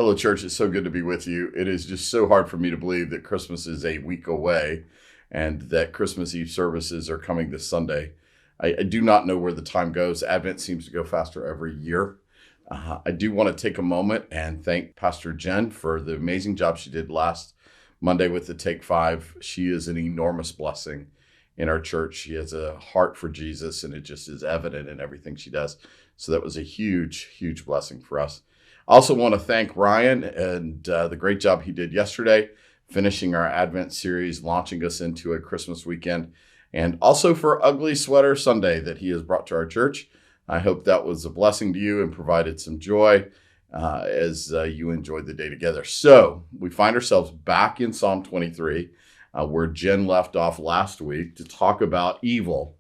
Willow Church, it's so good to be with you. It is just so hard for me to believe that Christmas is a week away and that Christmas Eve services are coming this Sunday. I do not know where the time goes. Advent seems to go faster every year. I do want to take a moment and thank Pastor Jen for the amazing job she did last Monday with the Take 5. She is an enormous blessing in our church. She has a heart for Jesus, and it just is evident in everything she does. So that was a huge, huge blessing for us. I also want to thank Ryan and the great job he did yesterday, finishing our Advent series, launching us into a Christmas weekend, and also for Ugly Sweater Sunday that he has brought to our church. I hope that was a blessing to you and provided some joy as you enjoyed the day together. So we find ourselves back in Psalm 23, where Jen left off last week, to talk about evil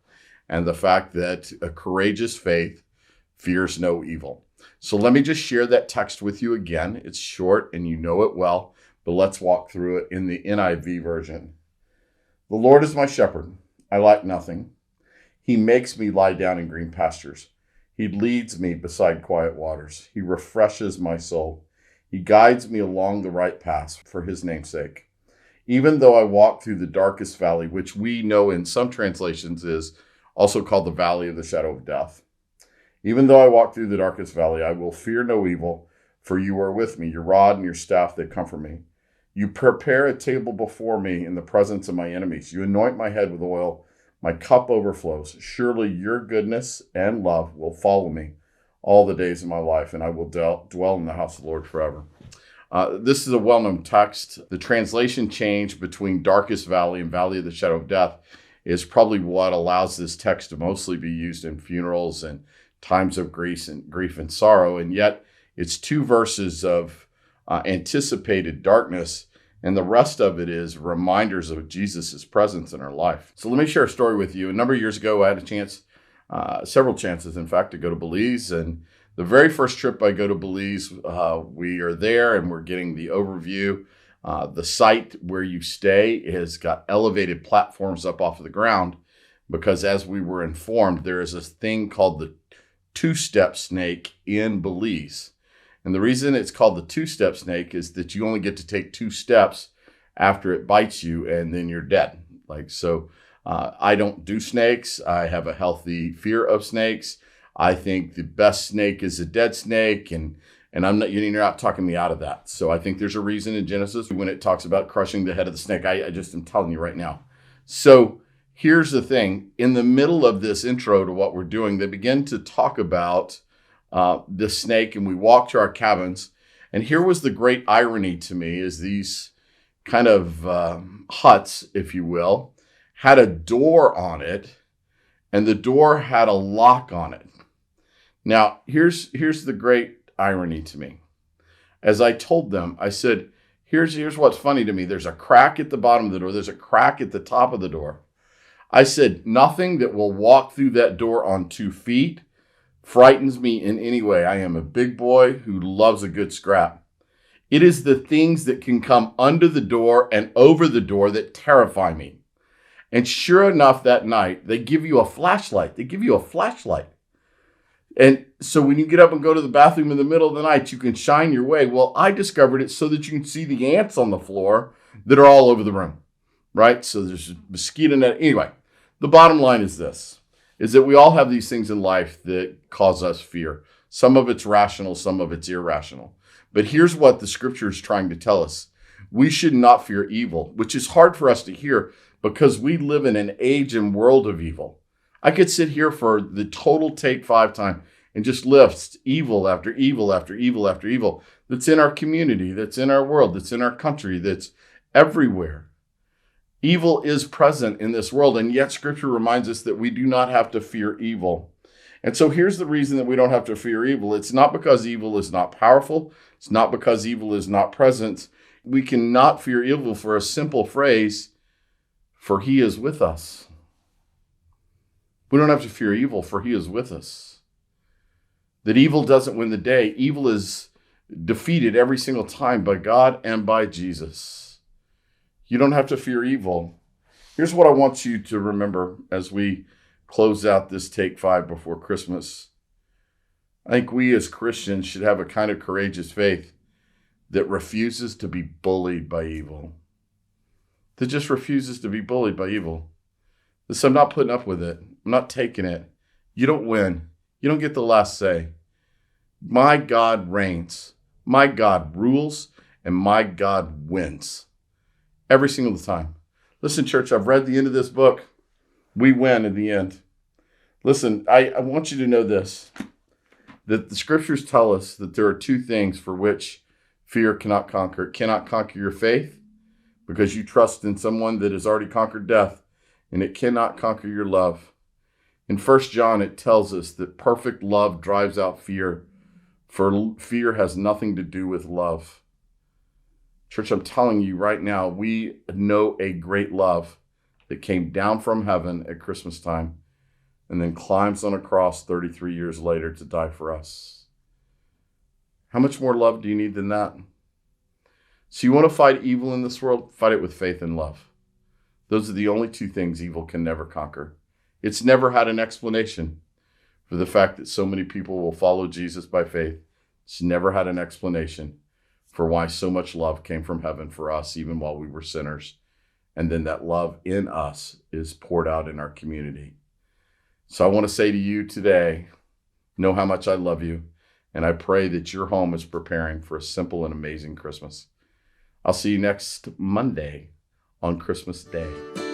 and the fact that a courageous faith fears no evil. So let me just share that text with you again. It's short and you know it well, but let's walk through it in the NIV version. The Lord is my shepherd. I lack nothing. He makes me lie down in green pastures. He leads me beside quiet waters. He refreshes my soul. He guides me along the right path for his name's sake. Even though I walk through the darkest valley, which we know in some translations is also called the valley of the shadow of death. Even though I walk through the darkest valley, I will fear no evil, for you are with me. Your rod and your staff, they comfort me. You prepare a table before me in the presence of my enemies. You anoint my head with oil. My cup overflows. Surely your goodness and love will follow me all the days of my life, and I will dwell in the house of the Lord forever. This is a well-known text. The translation change between darkest valley and valley of the shadow of death is probably what allows this text to mostly be used in funerals and times of grief and sorrow. And yet it's 2 verses of anticipated darkness, and the rest of it is reminders of Jesus' presence in our life. So let me share a story with you. A number of years ago, I had a chance, several chances, in fact, to go to Belize. And the very first trip I go to Belize, we are there and we're getting the overview. The site where you stay has got elevated platforms up off of the ground because, as we were informed, there is a thing called the TwoStep Snake in Belize. And the reason it's called the TwoStep Snake is that you only get to take 2 steps after it bites you and then you're dead. I don't do snakes. I have a healthy fear of snakes. I think the best snake is a dead snake, and you're not talking me out of that. So I think there's a reason in Genesis when it talks about crushing the head of the snake. I just am telling you right now. So here's the thing. In the middle of this intro to what we're doing, they begin to talk about the snake, and we walk to our cabins. And here was the great irony to me, is these kind of huts, if you will, had a door on it, and the door had a lock on it. Now, here's the great irony to me. As I told them, I said, here's what's funny to me. There's a crack at the bottom of the door. There's a crack at the top of the door. I said, nothing that will walk through that door on 2 feet frightens me in any way. I am a big boy who loves a good scrap. It is the things that can come under the door and over the door that terrify me. And sure enough, that night, they give you a flashlight. And so when you get up and go to the bathroom in the middle of the night, you can shine your way. Well, I discovered it so that you can see the ants on the floor that are all over the room, right? So there's a mosquito net. Anyway, the bottom line is this, is that we all have these things in life that cause us fear. Some of it's rational, some of it's irrational. But here's what the scripture is trying to tell us. We should not fear evil, which is hard for us to hear because we live in an age and world of evil. I could sit here for the total Take 5 time and just list evil after evil after evil after evil that's in our community, that's in our world, that's in our country, that's everywhere. Evil is present in this world, and yet Scripture reminds us that we do not have to fear evil. And so here's the reason that we don't have to fear evil. It's not because evil is not powerful. It's not because evil is not present. We cannot fear evil for a simple phrase, for he is with us. We don't have to fear evil, for he is with us. That evil doesn't win the day. Evil is defeated every single time by God and by Jesus. You don't have to fear evil. Here's what I want you to remember as we close out this Take 5 before Christmas. I think we as Christians should have a kind of courageous faith that refuses to be bullied by evil. That just refuses to be bullied by evil. This, I'm not putting up with it. I'm not taking it. You don't win. You don't get the last say. My God reigns. My God rules, and my God wins. Every single time. Listen, church, I've read the end of this book. We win in the end. Listen, I want you to know this, that the scriptures tell us that there are two things for which fear cannot conquer. It cannot conquer your faith because you trust in someone that has already conquered death, and it cannot conquer your love. In 1 John, it tells us that perfect love drives out fear, for fear has nothing to do with love. Church, I'm telling you right now, we know a great love that came down from heaven at Christmas time and then climbs on a cross 33 years later to die for us. How much more love do you need than that? So you want to fight evil in this world? Fight it with faith and love. Those are the only two things evil can never conquer. It's never had an explanation for the fact that so many people will follow Jesus by faith. It's never had an explanation for why so much love came from heaven for us, even while we were sinners. And then that love in us is poured out in our community. So I want to say to you today, know how much I love you. And I pray that your home is preparing for a simple and amazing Christmas. I'll see you next Monday on Christmas Day.